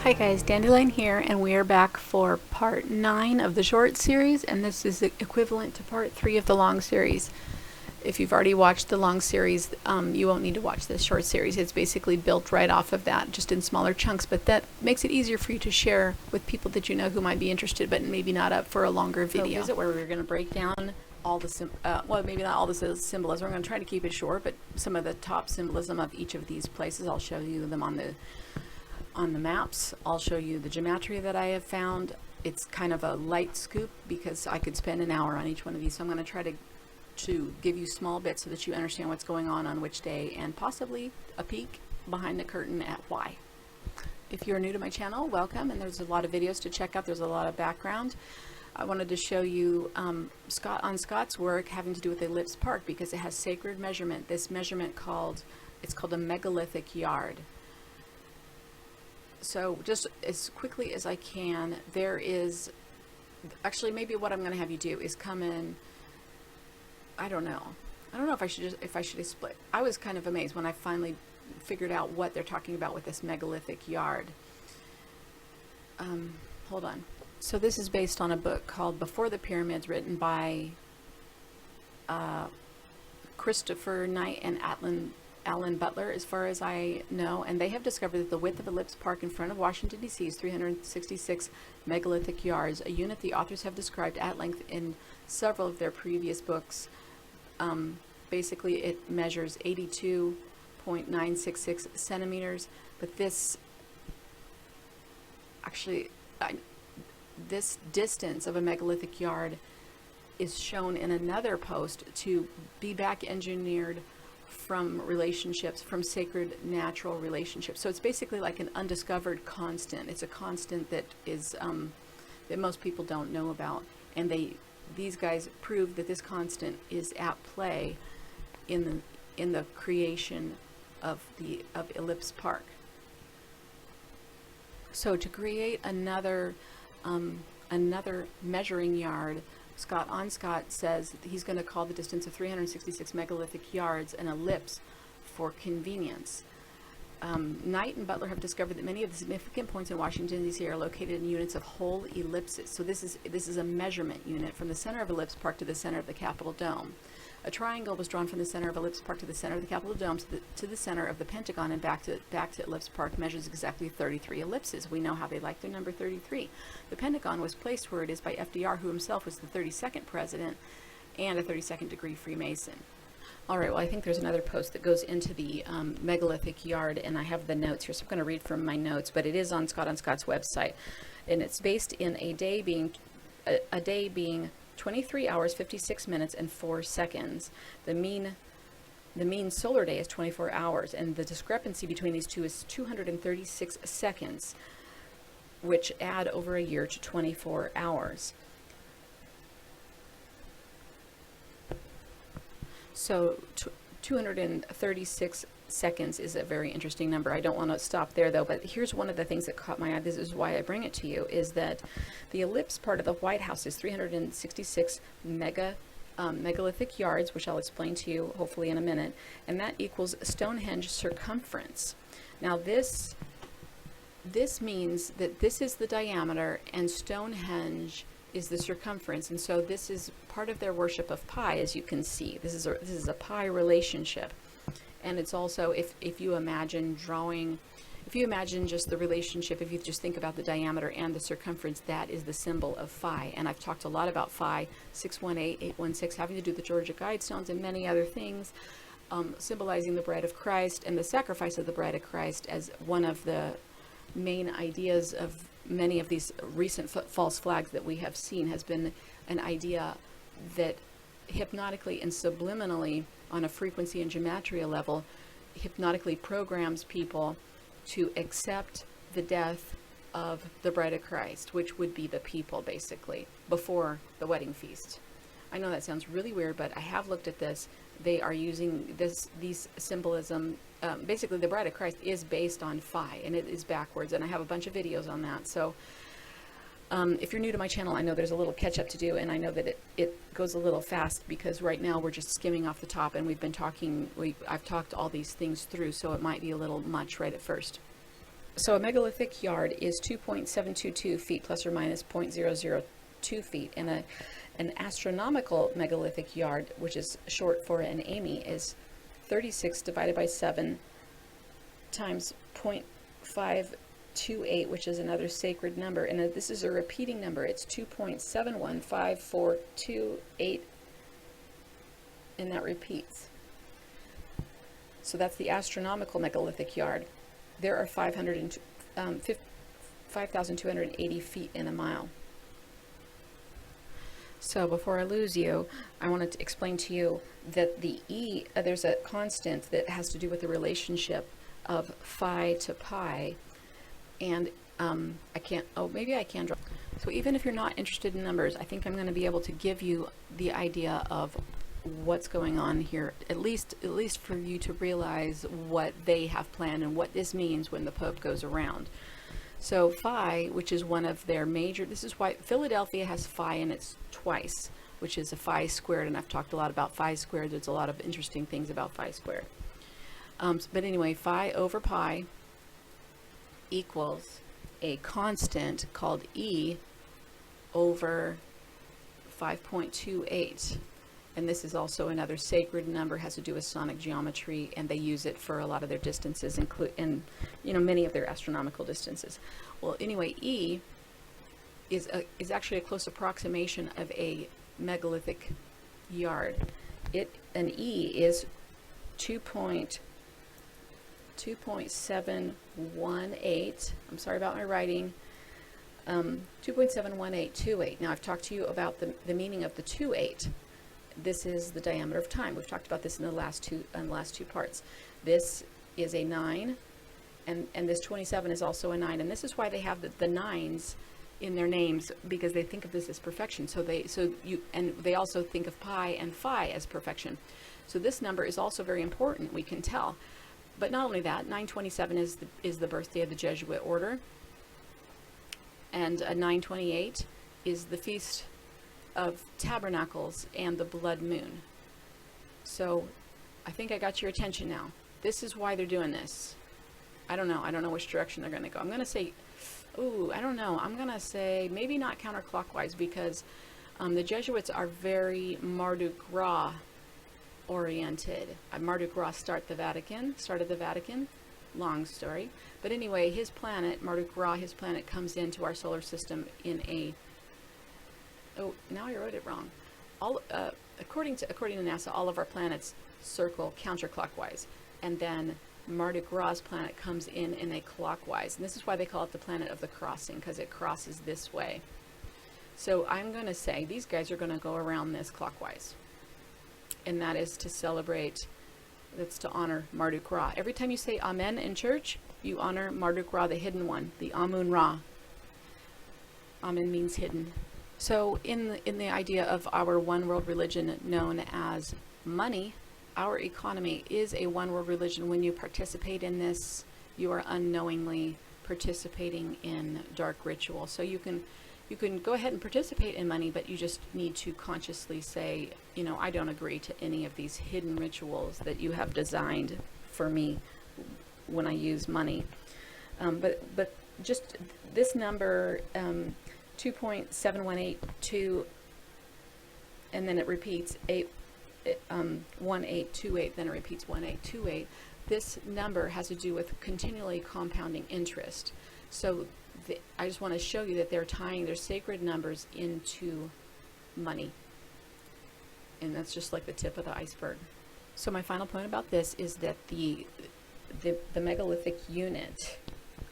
Hi guys, Dandilion here, and we are back for part 9 of the short series, and this is equivalent to part 3 of the long series. If you've already watched the long series, you won't need to watch this short series. It's basically built right off of that, just in smaller chunks, but that makes it easier for you to share with people that you know who might be interested, but maybe not up for a longer video. So where we're going to break down all the, well, maybe not all the symbolism. We're going to try to keep it short, but some of the top symbolism of each of these places, I'll show you them on the maps. I'll show you the geometry that I have found. It's kind of a light scoop because I could spend an hour on each one of these, so I'm going to try to give you small bits so that you understand what's going on which day, and possibly a peek behind the curtain at why. If you're new to my channel, welcome, and there's a lot of videos to check out. There's a lot of background. I wanted to show you Scott's work having to do with Ellipse Park because it has sacred measurement. This measurement it's called a megalithic yard. So just as quickly as I can, there is actually, maybe what I'm going to have you do is come in. I don't know if I should split. I was kind of amazed when I finally figured out what they're talking about with this megalithic yard. Hold on. So this is based on a book called Before the Pyramids, written by Christopher Knight and Alan Butler, as far as I know, and they have discovered that the width of Ellipse Park in front of Washington, D.C. is 366 megalithic yards, a unit the authors have described at length in several of their previous books. Basically, it measures 82.966 centimeters, but this distance of a megalithic yard is shown in another post to be back engineered from relationships, from sacred natural relationships. So it's basically like an undiscovered constant. It's a constant that is that most people don't know about, and these guys proved that this constant is at play in the creation of Ellipse Park. So to create another measuring yard, Scott says that he's going to call the distance of 366 megalithic yards an ellipse for convenience. Knight and Butler have discovered that many of the significant points in Washington, D.C. are located in units of whole ellipses. So this is a measurement unit from the center of Ellipse Park to the center of the Capitol Dome. A triangle was drawn from the center of Ellipse Park to the center of the Capitol Dome to the center of the Pentagon and back to Ellipse Park measures exactly 33 ellipses. We know how they like their number 33. The Pentagon was placed where it is by FDR, who himself was the 32nd president and a 32nd degree Freemason. All right, well, I think there's another post that goes into the megalithic yard, and I have the notes here, so I'm going to read from my notes, but it is on Scott's website, and it's based in a day being 23 hours, 56 minutes, and 4 seconds. The mean solar day is 24 hours, and the discrepancy between these two is 236 seconds, which add over a year to 24 hours. So 236 seconds is a very interesting number. I don't want to stop there, though, but here's one of the things that caught my eye. This is why I bring it to you, is that the ellipse part of the White House is 366 megalithic yards, which I'll explain to you hopefully in a minute, and that equals Stonehenge circumference. Now this means that this is the diameter and Stonehenge is the circumference, and so this is part of their worship of pi, as you can see. This is a pi relationship, and it's also, if you imagine just the relationship, if you just think about the diameter and the circumference, that is the symbol of phi. And I've talked a lot about phi 618, 816, having to do with the Georgia Guidestones and many other things, symbolizing the bride of Christ and the sacrifice of the bride of Christ as one of the main ideas of many of these recent false flags that we have seen, has been an idea that hypnotically and subliminally, on a frequency and gematria level, hypnotically programs people to accept the death of the bride of Christ, which would be the people, basically, before the wedding feast. I know that sounds really weird, but I have looked at this. They are using these symbolism. Basically, the bride of Christ is based on phi, and it is backwards, and I have a bunch of videos on that. So if you're new to my channel, I know there's a little catch up to do, and I know that it goes a little fast because right now we're just skimming off the top, and I've talked all these things through, so it might be a little much right at first. So a megalithic yard is 2.722 feet plus or minus 0.002 feet, and an astronomical megalithic yard, which is short for an AMI, is 36 divided by 7 times 0.528, which is another sacred number, and this is a repeating number. It's 2.715428, and that repeats. So that's the astronomical megalithic yard. There are 5,280 feet in a mile. So before I lose you, I wanted to explain to you that the E, there's a constant that has to do with the relationship of phi to pi, and I can't, oh, maybe I can draw. So even if you're not interested in numbers, I think I'm going to be able to give you the idea of what's going on here, at least for you to realize what they have planned and what this means when the Pope goes around. So phi, which is one of their major, this is why Philadelphia has phi in it twice, which is a phi squared, and I've talked a lot about phi squared. There's a lot of interesting things about phi squared. But anyway, phi over pi equals a constant called E over 5.28. And this is also another sacred number, has to do with sonic geometry, and they use it for a lot of their distances, and many of their astronomical distances. Well, anyway, E is actually a close approximation of a megalithic yard. An E is 2.718. I'm sorry about my writing. 2.71828. Now I've talked to you about the meaning of the 28. This is the diameter of time. We've talked about this in the last two parts. This is a 9, and this 27 is also a 9, and this is why they have the 9s in their names, because they think of this as perfection. And they also think of pi and phi as perfection. So this number is also very important, we can tell. But not only that, 927 is the birthday of the Jesuit order, and 928 is the feast of tabernacles and the blood moon. So I think I got your attention now. This is why they're doing this. I don't know which direction they're going to go. I'm going to say, I don't know. I'm going to say maybe not counterclockwise, because the Jesuits are very Marduk Gras oriented. Marduk Gras started the Vatican. Long story. But anyway, his planet, Marduk Gras, his planet comes into our solar system in a, now I wrote it wrong. According to NASA, all of our planets circle counterclockwise, and then Marduk Gras' planet comes in a clockwise, and this is why they call it the planet of the crossing, because it crosses this way. So I'm going to say these guys are going to go around this clockwise, and that is to celebrate, that's to honor Marduk Gras. Every time you say Amen in church, you honor Marduk Gras, the hidden one, the Amun Ra. Amen means hidden. So in the idea of our one world religion known as money, our economy is a one world religion. When you participate in this, you are unknowingly participating in dark ritual. So you can go ahead and participate in money, but you just need to consciously say, I don't agree to any of these hidden rituals that you have designed for me when I use money. But just this number, 2.7182, and then it repeats 1828, then it repeats 1828. This number has to do with continually compounding interest. So I just want to show you that they're tying their sacred numbers into money. And that's just like the tip of the iceberg. So my final point about this is that the megalithic unit,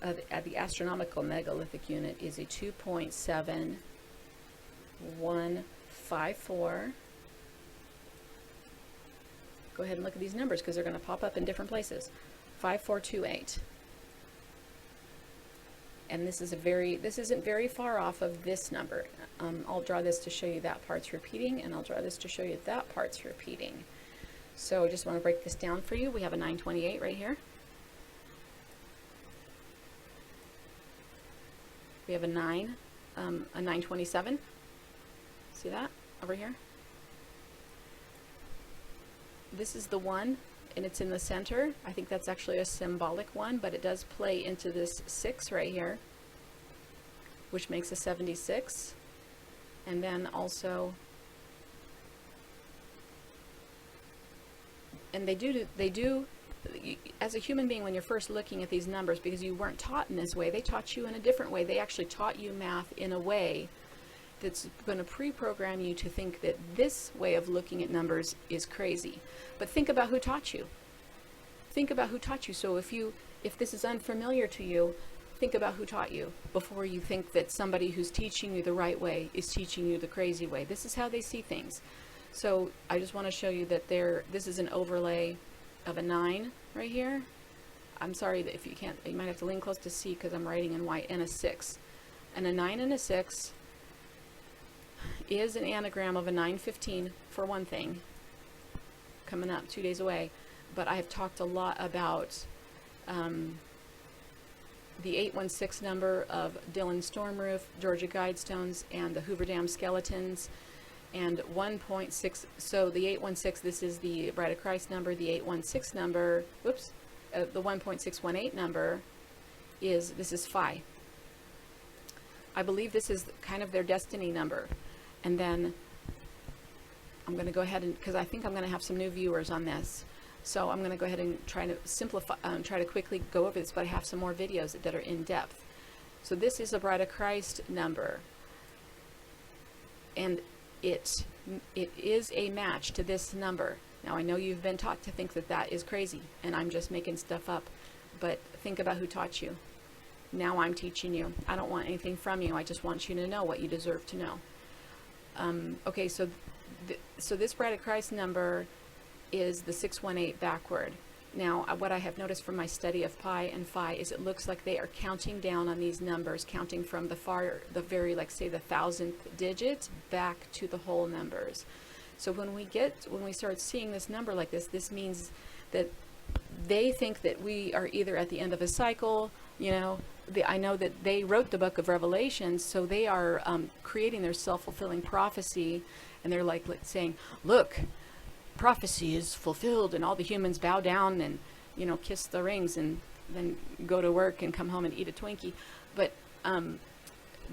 the astronomical megalithic unit, is a 2.7154. Go ahead and look at these numbers, because they're going to pop up in different places. 5428. And this isn't very far off of this number. I'll draw this to show you that part's repeating, and I'll draw this to show you that part's repeating. So I just want to break this down for you. We have a 928 right here. We have a 927. See that over here? This is the 1. and it's in the center. I think that's actually a symbolic one, but it does play into this 6 right here, which makes a 76. And then also, and they do, as a human being, when you're first looking at these numbers, because you weren't taught in this way, they taught you in a different way. They actually taught you math in a way that's going to pre-program you to think that this way of looking at numbers is crazy. But think about who taught you. Think about who taught you. So if this is unfamiliar to you, think about who taught you before you think that somebody who's teaching you the right way is teaching you the crazy way. This is how they see things. So I just want to show you that this is an overlay of a 9 right here. I'm sorry that if you can't, you might have to lean close to see because I'm writing in white, and a 6. And a 9 and a 6 is an anagram of a 915 for one thing, coming up 2 days away. But I have talked a lot about the 816 number of Dillon storm roof, Georgia guidestones, and the Hoover Dam skeletons, and 1.6. So the 816, this is the Bride of Christ number. The 816 number, whoops, the 1.618 number this is Phi. I believe this is kind of their destiny number. And then I'm going to go ahead and, because I think I'm going to have some new viewers on this, so I'm going to go ahead and try to simplify, try to quickly go over this, but I have some more videos that are in depth. So this is a Bride of Christ number, and it is a match to this number. Now I know you've been taught to think that that is crazy, and I'm just making stuff up, but think about who taught you. Now I'm teaching you. I don't want anything from you. I just want you to know what you deserve to know. Okay, so this Bride of Christ number is the 618 backward. Now, what I have noticed from my study of pi and phi is it looks like they are counting down on these numbers, counting from the very, like say the 1000th digit back to the whole numbers. So when we start seeing this number like this, this means that they think that we are either at the end of a cycle, you know. I know that they wrote the book of Revelation, so they are creating their self-fulfilling prophecy, and they're like saying, look, prophecy is fulfilled, and all the humans bow down and, you know, kiss the rings and then go to work and come home and eat a Twinkie. But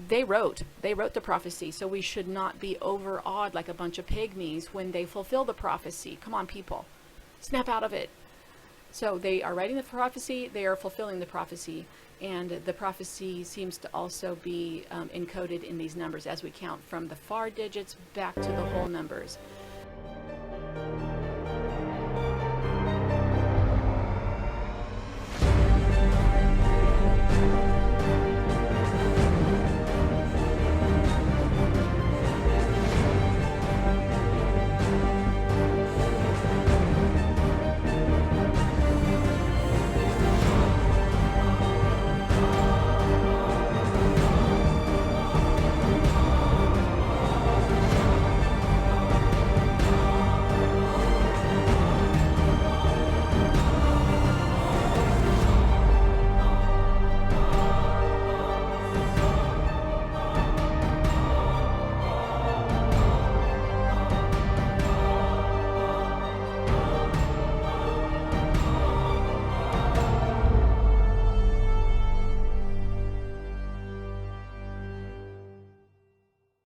they wrote the prophecy, so we should not be overawed like a bunch of pygmies when they fulfill the prophecy. Come on, people, snap out of it. So they are writing the prophecy, they are fulfilling the prophecy, and the prophecy seems to also be encoded in these numbers as we count from the far digits back to the whole numbers.